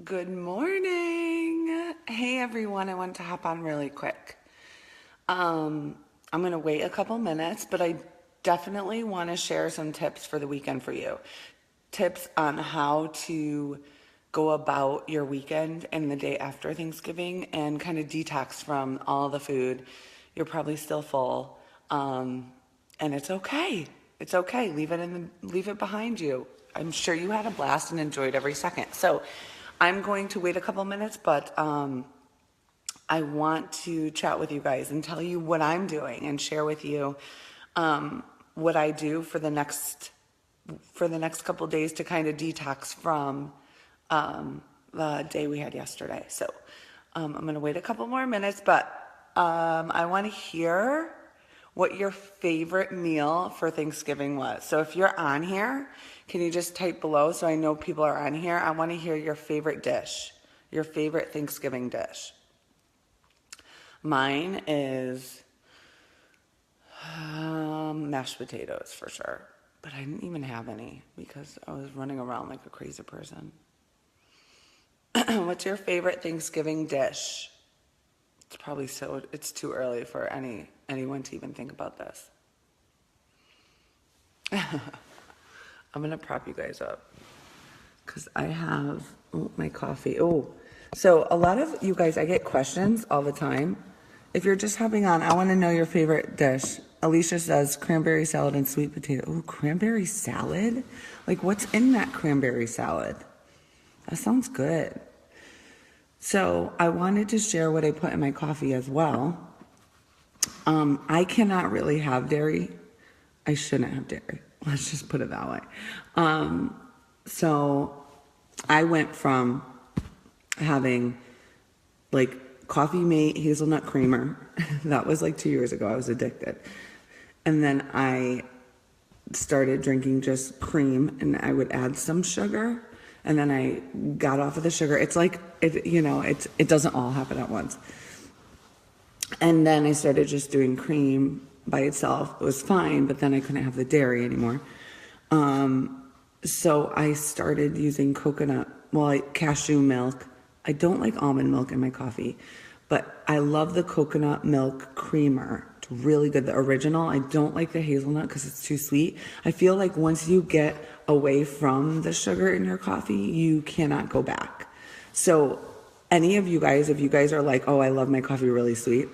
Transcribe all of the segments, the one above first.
Good morning. Hey everyone, I wanted to hop on really quick. I'm going to wait a couple minutes, but I definitely want to share some tips for the weekend for you. Tips on how to go about your weekend and the day after Thanksgiving and kind of detox from all the food. You're probably still full. And it's okay. It's okay. Leave it behind you. I'm sure you had a blast and enjoyed every second. So I'm going to wait a couple minutes, but I want to chat with you guys and tell you what I'm doing and share with you what I do for the next couple days to kind of detox from the day we had yesterday. So I'm going to wait a couple more minutes, but I want to hear what your favorite meal for Thanksgiving was. So if you're on here, can you just type below so I know people are on here? I want to hear your favorite dish, your favorite Thanksgiving dish. Mine is mashed potatoes for sure, but I didn't even have any because I was running around like a crazy person. What's your favorite Thanksgiving dish? It's too early for anyone to even think about this. I'm gonna prop you guys up because I have my coffee. So a lot of you guys, I get questions all the time. If you're just hopping on, I want to know your favorite dish. Alicia says cranberry salad and sweet potato. Ooh, cranberry salad? Like what's in that cranberry salad? That sounds good. So I wanted to share what I put in my coffee as well. I cannot really have dairy. I shouldn't have dairy. Let's just put it that way. So I went from having like Coffee Mate hazelnut creamer. That was like 2 years ago. I was addicted. And then I started drinking just cream and I would add some sugar. And then I got off of the sugar. It's like, it doesn't all happen at once. And then I started just doing cream by itself. It was fine, but then I couldn't have the dairy anymore. So I started using cashew milk. I don't like almond milk in my coffee, but I love the coconut milk creamer. It's really good. The original. I don't like the hazelnut because it's too sweet. I feel like once you get away from the sugar in your coffee, you cannot go back. So any of you guys, if you guys are like, oh, I love my coffee really sweet,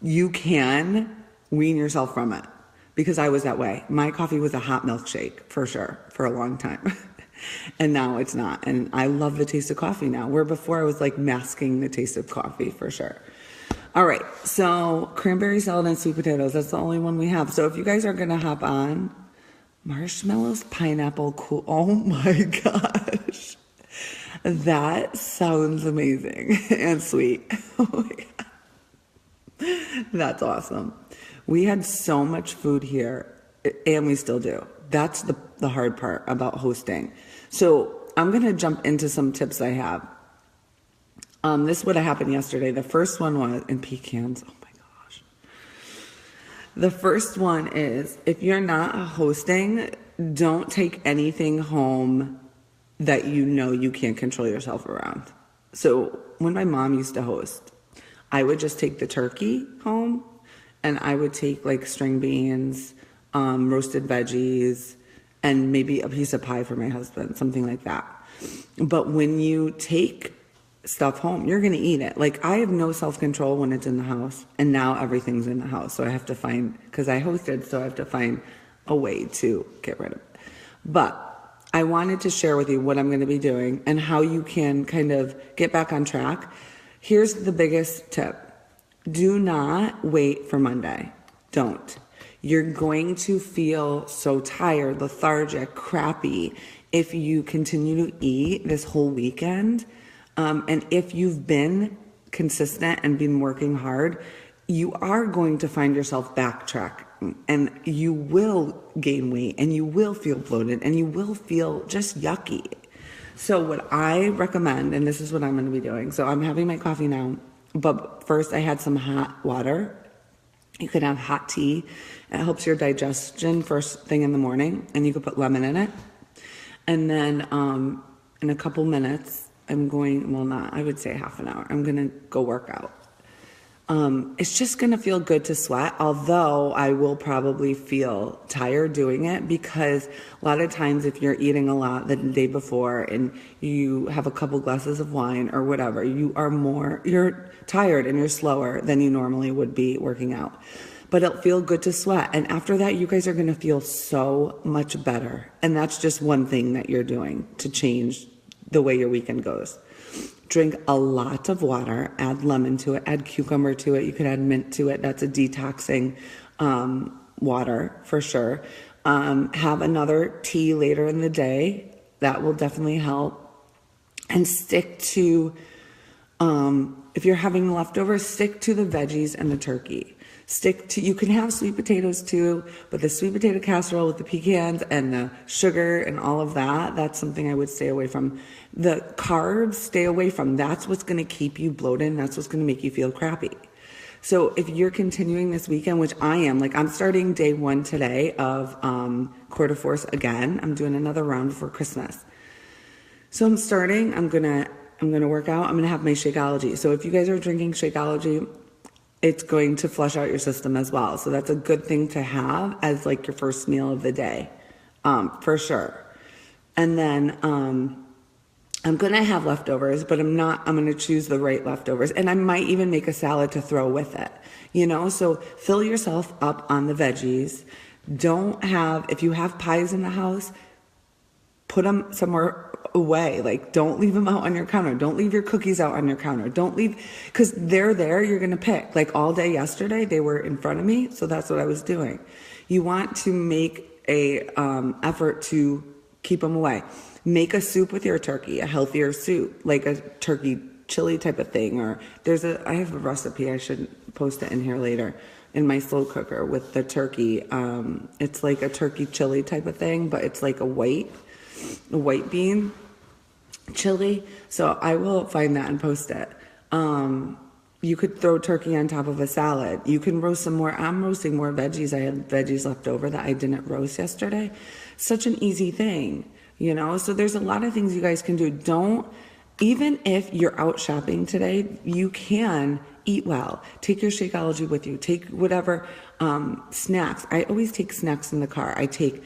you can wean yourself from it because I was that way. My coffee was a hot milkshake for sure for a long time. And now it's not. And I love the taste of coffee now, where before I was like masking the taste of coffee for sure. All right. So cranberry salad and sweet potatoes. That's the only one we have. So if you guys are going to hop on, marshmallows, pineapple, cool. Oh my gosh. That sounds amazing and sweet. Oh my God. That's awesome. We had so much food here, and we still do. That's the hard part about hosting. So I'm going to jump into some tips I have. This would have happened yesterday. The first one was in pecans. Oh my gosh. The first one is if you're not hosting, don't take anything home that you know you can't control yourself around. So when my mom used to host, I would just take the turkey home and I would take like string beans, roasted veggies, and maybe a piece of pie for my husband, something like that. But when you take stuff home, you're going to eat it. Like I have no self-control when it's in the house, and now everything's in the house. So I have to because I hosted, so I have to find a way to get rid of it. But I wanted to share with you what I'm going to be doing and how you can kind of get back on track. Here's the biggest tip. Do not wait for Monday. Don't. You're going to feel so tired, lethargic, crappy if you continue to eat this whole weekend. And if you've been consistent and been working hard, you are going to find yourself backtracking and you will gain weight and you will feel bloated and you will feel just yucky. So what I recommend, and this is what I'm going to be doing. So I'm having my coffee now, but first I had some hot water. You can have hot tea. It helps your digestion first thing in the morning, and you could put lemon in it. And then in a couple minutes, I would say half an hour. I'm going to go work out. It's just going to feel good to sweat, although I will probably feel tired doing it, because a lot of times if you're eating a lot the day before and you have a couple glasses of wine or whatever, you're tired and you're slower than you normally would be working out. But it'll feel good to sweat. And after that, you guys are going to feel so much better. And that's just one thing that you're doing to change the way your weekend goes. Drink a lot of water, add lemon to it, add cucumber to it. You could add mint to it. That's a detoxing water for sure. Have another tea later in the day. That will definitely help. And stick to, if you're having leftovers, stick to the veggies and the turkey. You can have sweet potatoes too, but the sweet potato casserole with the pecans and the sugar and all of that, that's something I would stay away from. The carbs, stay away from. That's what's going to keep you bloated, and that's what's going to make you feel crappy. So if you're continuing this weekend, which I am, I'm starting day 1 today of Quarter Force again. I'm doing another round for Christmas. So I'm going to work out. I'm going to have my Shakeology. So if you guys are drinking Shakeology, it's going to flush out your system as well. So that's a good thing to have as your first meal of the day, for sure. And then I'm going to have leftovers, but I'm going to choose the right leftovers. And I might even make a salad to throw with it, so fill yourself up on the veggies. If you have pies in the house, put them somewhere away. Don't leave them out on your counter. Don't leave your cookies out on your counter. Because they're there, you're going to pick. All day yesterday, they were in front of me, so that's what I was doing. You want to make a effort to keep them away. Make a soup with your turkey, a healthier soup, like a turkey chili type of thing. Or I have a recipe, I should post it in here later, in my slow cooker with the turkey. It's like a turkey chili type of thing, but it's like a white bean chili. So I will find that and post it. You could throw turkey on top of a salad. You can roast some more. I'm roasting more veggies. I had veggies left over that I didn't roast yesterday. Such an easy thing, So there's a lot of things you guys can do. Even if you're out shopping today, you can eat well. Take your Shakeology with you. Take whatever snacks. I always take snacks in the car. I take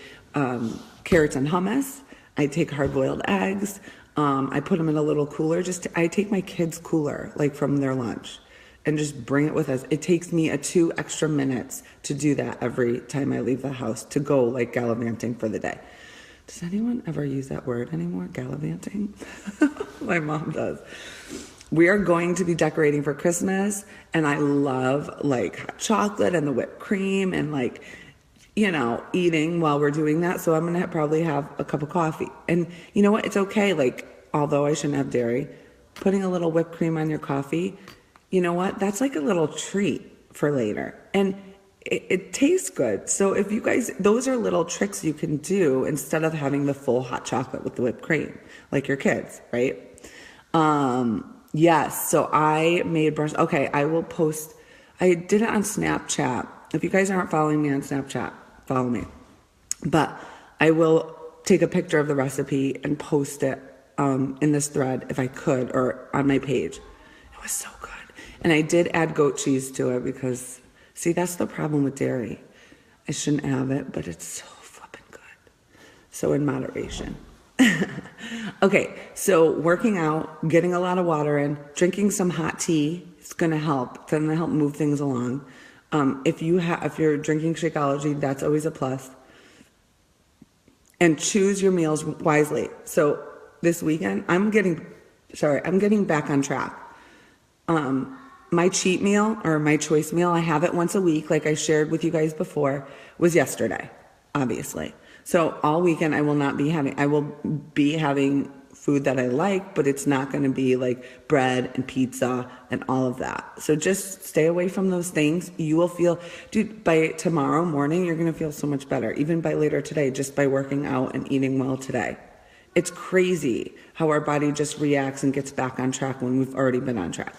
carrots and hummus. I take hard-boiled eggs. I put them in a little cooler. I take my kids' cooler, from their lunch, and just bring it with us. It takes me 2 extra minutes to do that every time I leave the house, to go gallivanting for the day. Does anyone ever use that word anymore? Gallivanting? My mom does. We are going to be decorating for Christmas, and I love hot chocolate and the whipped cream and eating while we're doing that. So I'm going to probably have a cup of coffee. And you know what? It's okay. Although I shouldn't have dairy, putting a little whipped cream on your coffee, you know what? That's a little treat for later. And it tastes good. So if you guys, those are little tricks you can do instead of having the full hot chocolate with the whipped cream, like your kids, right? Yes. So I made brush. Okay. I will post. I did it on Snapchat. If you guys aren't following me on Snapchat, follow me. But I will take a picture of the recipe and post it in this thread if I could, or on my page. It was so good. And I did add goat cheese to it because, see, that's the problem with dairy. I shouldn't have it, but it's so flippin' good. So in moderation. Okay, so working out, getting a lot of water in, drinking some hot tea, it's going to help. It's going to help move things along. If you're drinking Shakeology, that's always a plus. And choose your meals wisely. So this weekend, I'm getting back on track. My cheat meal, or my choice meal, I have it once a week, like I shared with you guys before, was yesterday, obviously. So all weekend I will be having food that I like, but it's not going to be like bread and pizza and all of that. So just stay away from those things. You will feel, dude, by tomorrow morning, you're going to feel so much better. Even by later today, just by working out and eating well today. It's crazy how our body just reacts and gets back on track when we've already been on track.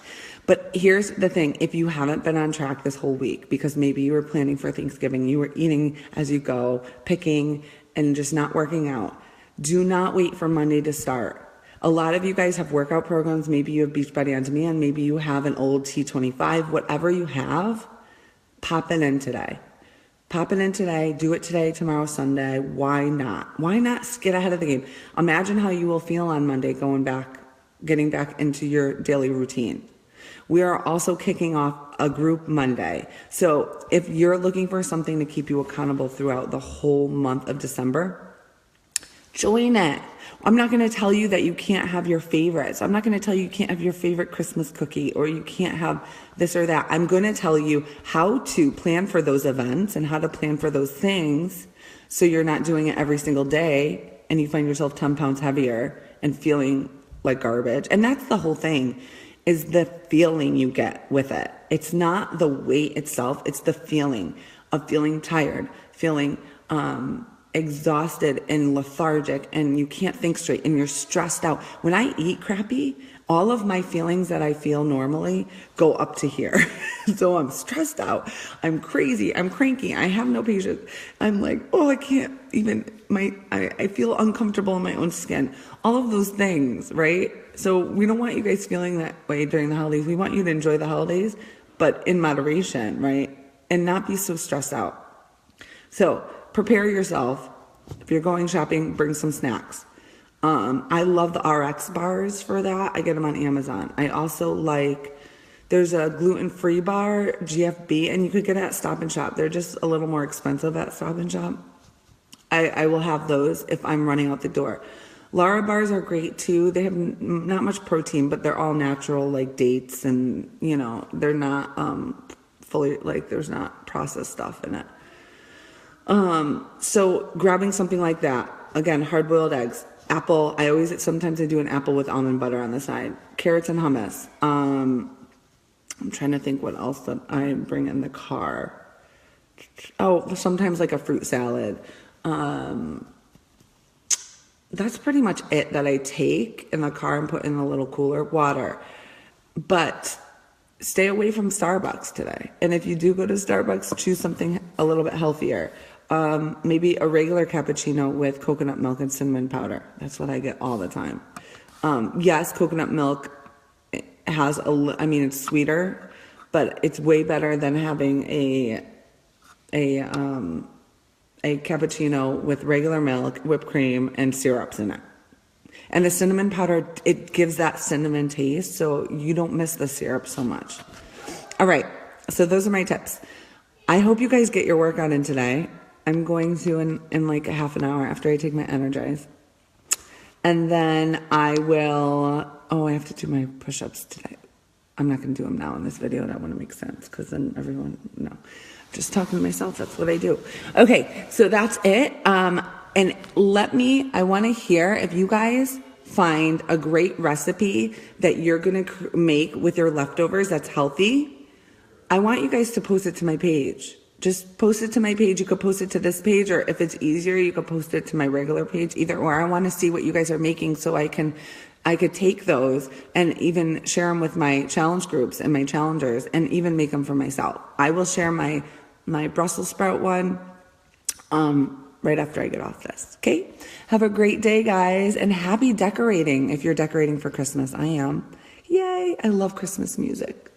But here's the thing. If you haven't been on track this whole week, because maybe you were planning for Thanksgiving, you were eating as you go, picking, and just not working out, do not wait for Monday to start. A lot of you guys have workout programs. Maybe you have Beachbody On Demand. Maybe you have an old T25. Whatever you have, pop it in today. Pop it in today. Do it today, tomorrow, Sunday. Why not? Why not get ahead of the game? Imagine how you will feel on Monday getting back into your daily routine. We are also kicking off a group Monday. So if you're looking for something to keep you accountable throughout the whole month of December, join it. I'm not going to tell you that you can't have your favorites. I'm not going to tell you can't have your favorite Christmas cookie or you can't have this or that. I'm going to tell you how to plan for those events and how to plan for those things so you're not doing it every single day and you find yourself 10 pounds heavier and feeling like garbage. And that's the whole thing, is the feeling you get with it. It's not the weight itself. It's the feeling of feeling tired, feeling exhausted and lethargic, and you can't think straight and you're stressed out. When I eat crappy, all of my feelings that I feel normally go up to here. So I'm stressed out. I'm crazy. I'm cranky. I have no patience. I'm like, oh, I can't even, I feel uncomfortable in my own skin. All of those things, right? So we don't want you guys feeling that way during the holidays. We want you to enjoy the holidays, but in moderation, right? And not be so stressed out. So prepare yourself. If you're going shopping, bring some snacks. I love the RX bars for that. I get them on Amazon. I also there's a gluten-free bar, GFB, and you could get it at Stop and Shop. They're just a little more expensive at Stop and Shop. I will have those if I'm running out the door. Lara bars are great too. They have not much protein, but they're all natural, like dates, and they're not fully, there's not processed stuff in it. So grabbing something like that, again, hard-boiled eggs, apple. Sometimes I do an apple with almond butter on the side, carrots and hummus. I'm trying to think what else that I bring in the car. Oh, sometimes like a fruit salad. That's pretty much it that I take in the car and put in a little cooler. Water. But stay away from Starbucks today. And if you do go to Starbucks, choose something a little bit healthier. Maybe a regular cappuccino with coconut milk and cinnamon powder. That's what I get all the time. Yes, coconut milk has it's sweeter, but it's way better than having a cappuccino with regular milk, whipped cream, and syrups in it. And the cinnamon powder, it gives that cinnamon taste, so you don't miss the syrup so much. All right, so those are my tips. I hope you guys get your workout in today. I'm going to in like a half an hour after I take my Energize. And then I have to do my push-ups today. I'm not going to do them now in this video. That wouldn't make sense because then everyone, no. I'm just talking to myself. That's what I do. Okay, so that's it. And I want to hear if you guys find a great recipe that you're going to make with your leftovers that's healthy. I want you guys to post it to my page. Just post it to my page. You could post it to this page, or if it's easier, you could post it to my regular page, either or. I want to see what you guys are making so I could take those and even share them with my challenge groups and my challengers and even make them for myself. I will share my Brussels sprout one right after I get off this. Okay? Have a great day, guys, and happy decorating if you're decorating for Christmas. I am. Yay! I love Christmas music.